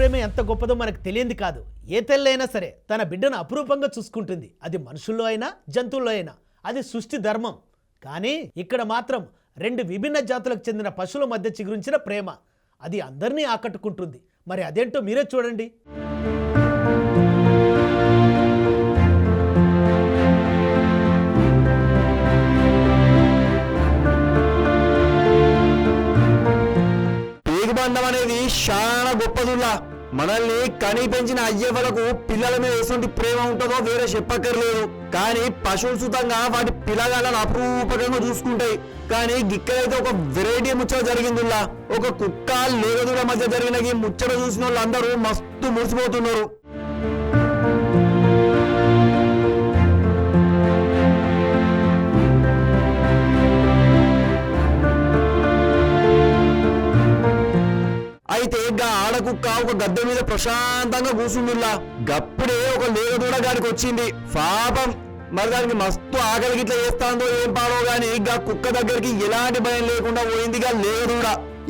ప్రేమ ఎంత గొప్పదో మనకు తెలియంది కాదు. ఏ తల్లైనా సరే తన బిడ్డను అపురూపంగా చూసుకుంటుంది. అది మనుషుల్లో అయినా జంతువుల్లో అయినా. అది సృష్టి ధర్మం. కానీ ఇక్కడ మాత్రం రెండు విభిన్న జాతులకు చెందిన పశువుల మధ్య చిగురించిన ప్రేమ అది అందరినీ ఆకట్టుకుంటుంది. మరి అదేంటో మీరే చూడండి. బంధం అనేది చాలా గొప్పదుల్లా. మనల్ని కని పెంచిన అయ్యవలకు పిల్లల మీద ఎటువంటి ప్రేమ ఉంటుందో వేరే చెప్పక్కర్లేదు. కానీ పశువులు సుతంగా వాటి పిల్లగాళ్ళను అపరూపకంగా చూసుకుంటాయి. కానీ గిక్కడైతే ఒక వెరైటీ ముచ్చట జరిగిందిలా. ఒక కుక్క లేగదుల మధ్య జరిగిన ఈ ముచ్చట చూసిన వాళ్ళు అందరూ మస్తు మురిసిపోతున్నారు. అయితే ఆడకుక్క ఒక గద్దె మీద ప్రశాంతంగా కూర్చుందిలా. గప్పుడే ఒక లేగదూడ గారికి వచ్చింది. పాపం మరి దానికి మస్తు ఆకలి గిట్లా చేస్తాందో ఏం పాడో గాని గా కుక్క దగ్గరికి ఎలాంటి భయం లేకుండా పోయిందిగా లేగదూడ.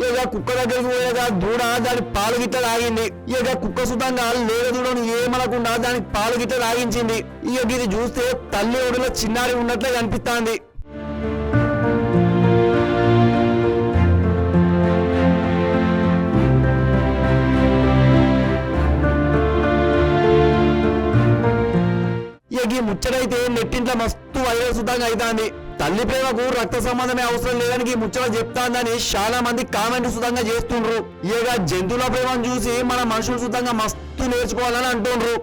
ఇక కుక్క దగ్గరికి పోయేగా దూడ దాని పాలు గిట్ల తాగింది. ఇక కుక్క సుతంగా లేగదూడను ఏమనకుండా దానికి పాలు గిట్ల తాగించింది. ఇక ఇది చూస్తే తల్లి ఒడిలో చిన్నారి ఉన్నట్లే కనిపిస్తాంది. ఈ ముచ్చటైతే నెట్టింట్లో మస్తు వైరల్ సుతంగా అవుతాంది. తల్లి ప్రేమకు రక్త సంబంధమే అవసరం లేదని ముచ్చట చెప్తాందని చాలా మంది కామెంట్ సుతంగా చేస్తుండ్రు. ఇక జంతువుల ప్రేమను చూసి మన మనుషులు సుతంగా మస్తు నేర్చుకోవాలని అంటుండ్రు.